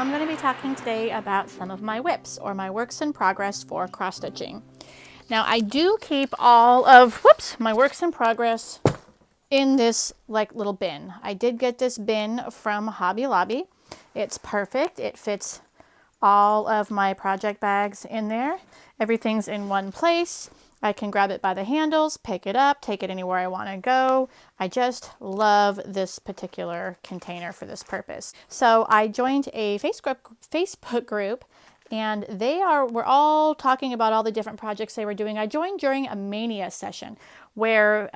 I'm going to be talking today about some of my WIPs, or my works in progress for cross stitching. Now I do keep all of my works in progress in this like little bin. I did get this bin from Hobby Lobby. It's perfect. It fits all of my project bags in there. Everything's in one place. I can grab it by the handles, pick it up, take it anywhere I want to go. I just love this particular container for this purpose. So I joined a Facebook group, and we're all talking about all the different projects they were doing. I joined during a mania session where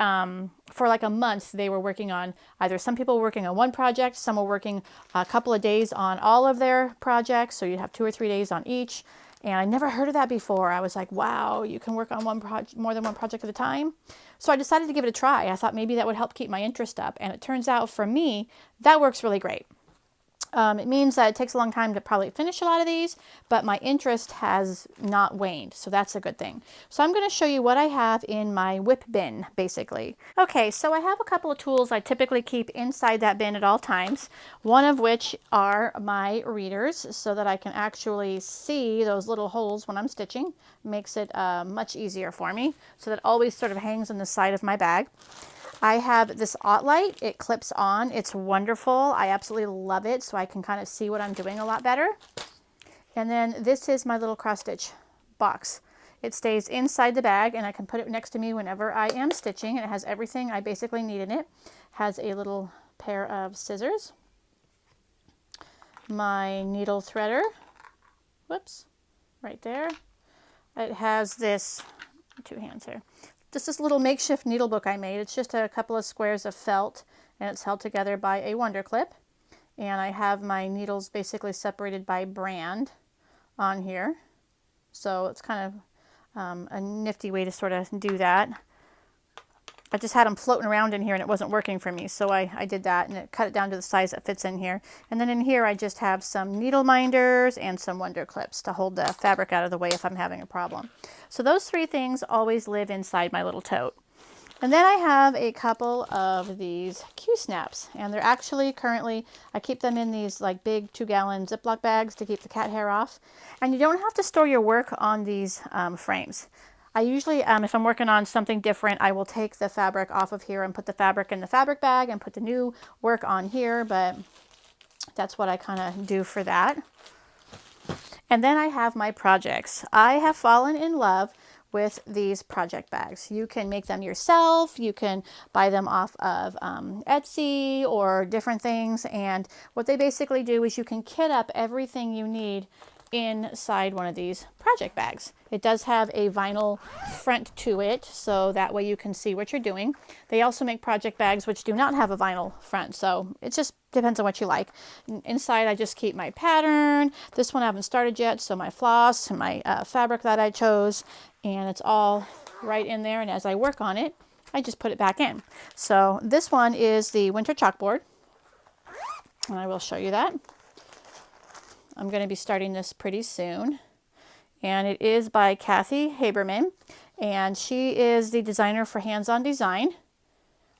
for like a month they were working on either, some people were working on one project, some were working a couple of days on all of their projects. So you'd have 2 or 3 days on each. And I never heard of that before. I was like, wow, you can work on more than one project at a time. So I decided to give it a try. I thought maybe that would help keep my interest up. And it turns out for me, that works really great. It means that it takes a long time to probably finish a lot of these, but my interest has not waned. So that's a good thing. So I'm going to show you what I have in my WIP bin, basically. Okay, so I have a couple of tools I typically keep inside that bin at all times. One of which are my readers, so that I can actually see those little holes when I'm stitching. Makes it much easier for me. So that always sort of hangs on the side of my bag. I have this light. It clips on. It's wonderful. I absolutely love it, so I can kind of see what I'm doing a lot better. And then this is my little cross stitch box. It stays inside the bag, and I can put it next to me whenever I am stitching. And it has everything I basically need in it. Has a little pair of scissors, my needle threader, right there. It has this, 2 hands here. Just this little makeshift needle book I made. It's just a couple of squares of felt, and it's held together by a wonder clip. And I have my needles basically separated by brand on here. So it's kind of a nifty way to sort of do that. I just had them floating around in here and it wasn't working for me. So I did that, and it cut it down to the size that fits in here. And then in here I just have some needle minders and some wonder clips to hold the fabric out of the way if I'm having a problem. So those 3 things always live inside my little tote. And then I have a couple of these Q-snaps, and they're actually currently, I keep them in these like big 2-gallon Ziploc bags to keep the cat hair off. And you don't have to store your work on these frames. I usually, if I'm working on something different, I will take the fabric off of here and put the fabric in the fabric bag and put the new work on here, but that's what I kind of do for that. And then I have my projects. I have fallen in love with these project bags. You can make them yourself. You can buy them off of Etsy or different things. And what they basically do is you can kit up everything you need inside one of these project bags. It does have a vinyl front to it, so that way you can see what you're doing. They also make project bags which do not have a vinyl front, so it just depends on what you like. Inside I just keep my pattern. This one I haven't started yet, so my floss and my fabric that I chose, and it's all right in there, and as I work on it I just put it back in. So this one is the winter chalkboard, and I will show you that. I'm going to be starting this pretty soon, and it is by Kathy Haberman, and she is the designer for Hands-On Design.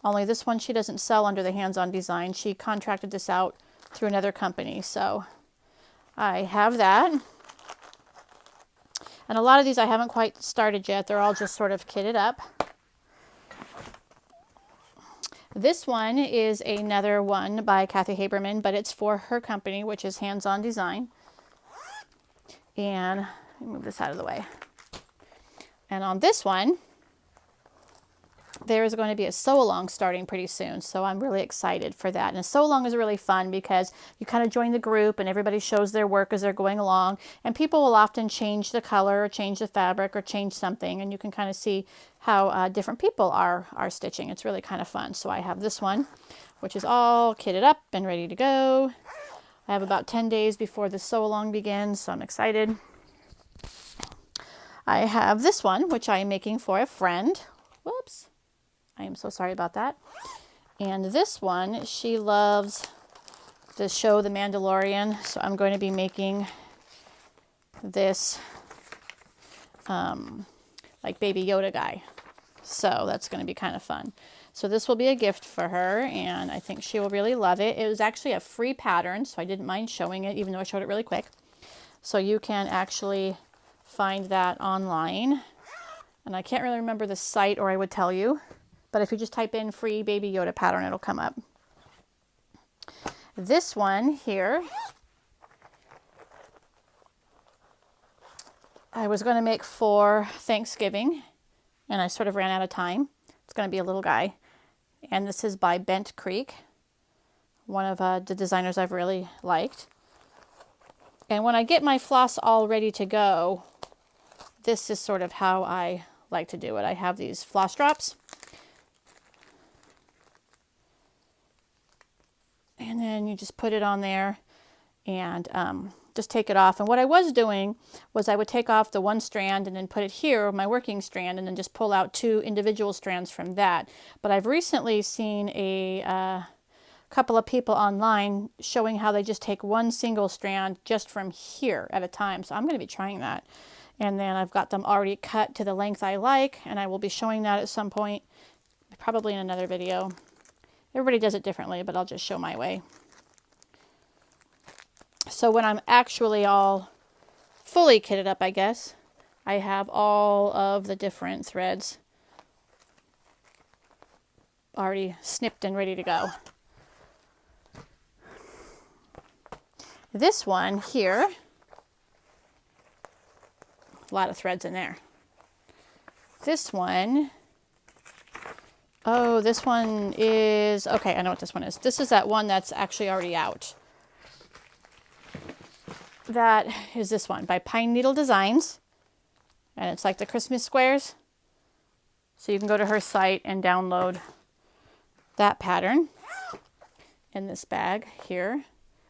Only this one she doesn't sell under the Hands-On Design. She contracted this out through another company, so I have that. And a lot of these I haven't quite started yet. They're all just sort of kitted up. This one is another one by Kathy Haberman, but it's for her company, which is Hands-On Design. And let me move this out of the way. And on this one, there is going to be a sew-along starting pretty soon, so I'm really excited for that. And a sew-along is really fun because you kind of join the group and everybody shows their work as they're going along, and people will often change the color or change the fabric or change something, and you can kind of see how different people are stitching. It's really kind of fun. So I have this one, which is all kitted up and ready to go. I have about 10 days before the sew-along begins, so I'm excited. I have this one, which I am making for a friend. Whoops. I am so sorry about that. And this one, she loves the show The Mandalorian, so I'm going to be making this like Baby Yoda guy. So that's going to be kind of fun. So this will be a gift for her, and I think she will really love it. It was actually a free pattern, so I didn't mind showing it, even though I showed it really quick. So you can actually find that online. And I can't really remember the site, or I would tell you. But if you just type in free Baby Yoda pattern, it'll come up. This one here, I was going to make for Thanksgiving, and I sort of ran out of time. It's going to be a little guy. And this is by Bent Creek, one of the designers I've really liked. And when I get my floss all ready to go, this is sort of how I like to do it. I have these floss drops. And then you just put it on there and just take it off. And what I was doing was I would take off the one strand and then put it here, my working strand, and then just pull out 2 individual strands from that. But I've recently seen a couple of people online showing how they just take one single strand just from here at a time. So I'm going to be trying that. And then I've got them already cut to the length I like, and I will be showing that at some point, probably in another video. Everybody does it differently, but I'll just show my way. So when I'm actually all fully kitted up, I guess, I have all of the different threads already snipped and ready to go. This one here, a lot of threads in there. This one, oh, this one is, okay, I know what this one is. This is that one that's actually already out. That is this one by Pine Needle Designs, and it's like the Christmas squares. So you can go to her site and download that pattern in this bag here.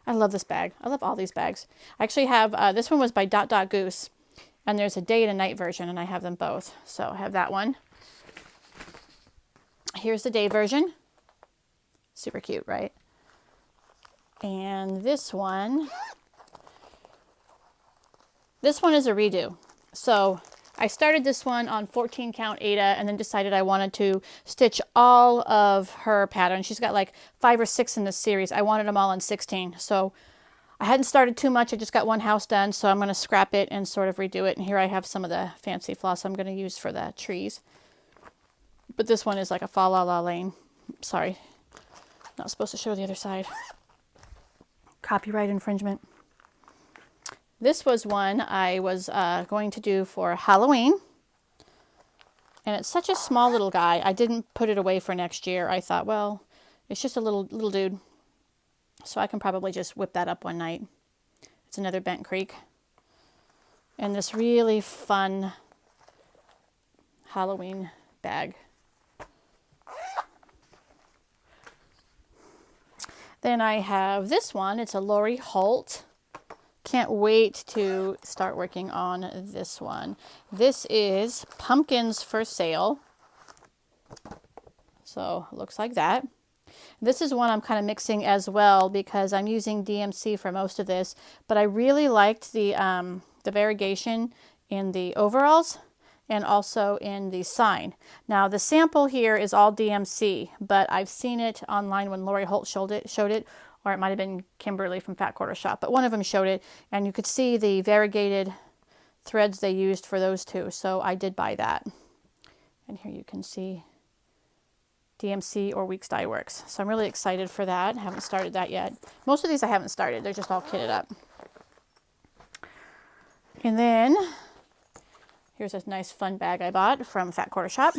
I love this bag. I love all these bags. I actually have, this one was by Dot Dot Goose, and there's a day and a night version, and I have them both. So I have that one. Here's the day version. Super cute, right? And this one is a redo. So I started this one on 14 count Aida and then decided I wanted to stitch all of her pattern. She's got like 5 or 6 in this series. I wanted them all in 16. So I hadn't started too much. I just got one house done. So I'm going to scrap it and sort of redo it. And here I have some of the fancy floss I'm going to use for the trees. But this one is like a Fa La La Lane. Sorry. Not supposed to show the other side. Copyright infringement. This was one I was going to do for Halloween. And it's such a small little guy. I didn't put it away for next year. I thought, well, it's just a little dude. So I can probably just whip that up one night. It's another Bent Creek. And this really fun Halloween bag. Then I have this one. It's a Lori Holt. Can't wait to start working on this one. This is Pumpkins for Sale. So it looks like that. This is one I'm kind of mixing as well because I'm using DMC for most of this, but I really liked the variegation in the overalls and also in the sign. Now the sample here is all DMC, but I've seen it online when Lori Holt showed it, or it might have been Kimberly from Fat Quarter Shop, but one of them showed it, and you could see the variegated threads they used for those two, so I did buy that. And here you can see DMC or Weeks Dye Works. So I'm really excited for that. I haven't started that yet. Most of these I haven't started. They're just all kitted up. And then here's a nice fun bag I bought from Fat Quarter Shop.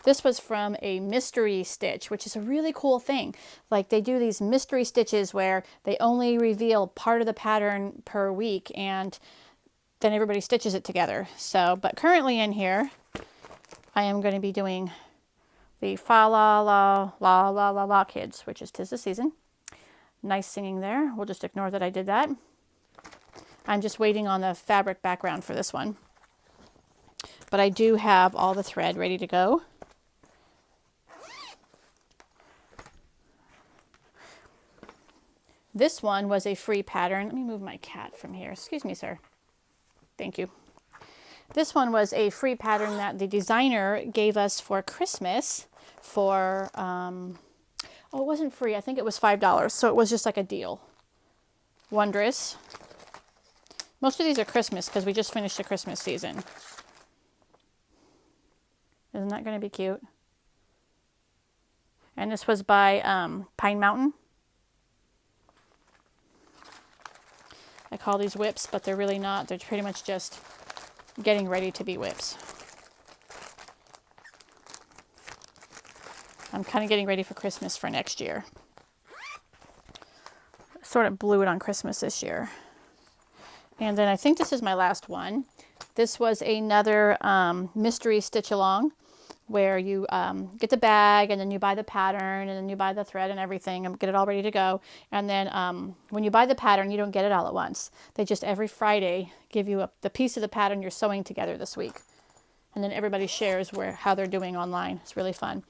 This was from a mystery stitch, which is a really cool thing. Like they do these mystery stitches where they only reveal part of the pattern per week and then everybody stitches it together. So, but currently in here, I am going to be doing the Fa La La La La La La Kids, which is 'Tis the Season. Nice singing there. We'll just ignore that I did that. I'm just waiting on the fabric background for this one. But I do have all the thread ready to go. This one was a free pattern. Let me move my cat from here. Excuse me, sir. Thank you. This one was a free pattern that the designer gave us for Christmas for, oh, it wasn't free. I think it was $5. So it was just like a deal. Wondrous. Most of these are Christmas because we just finished the Christmas season. Isn't that going to be cute? And this was by Pine Mountain. I call these WIPs, but they're really not. They're pretty much just getting ready to be WIPs. I'm kind of getting ready for Christmas for next year. Sort of blew it on Christmas this year. And then I think this is my last one. This was another mystery stitch along where you get the bag and then you buy the pattern and then you buy the thread and everything and get it all ready to go. And then when you buy the pattern, you don't get it all at once. They just every Friday give you the piece of the pattern you're sewing together this week. And then everybody shares how they're doing online. It's really fun.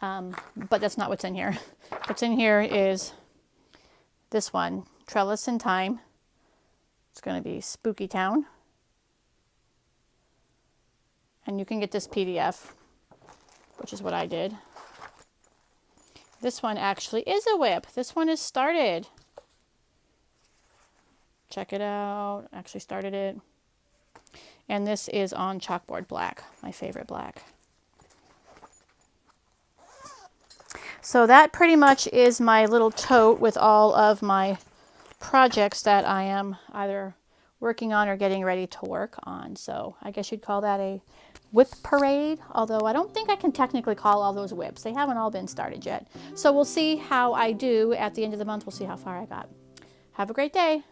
But that's not what's in here. What's in here is this one, Trellis in Time. It's going to be Spooky Town. And you can get this PDF, which is what I did. This one actually is a WIP. This one is started. Check it out. Actually started it. And this is on chalkboard black, my favorite black. So that pretty much is my little tote with all of my projects that I am either working on or getting ready to work on. So I guess you'd call that a WIP parade, although I don't think I can technically call all those WIPs. They haven't all been started yet. So we'll see how I do at the end of the month. We'll see how far I got. Have a great day.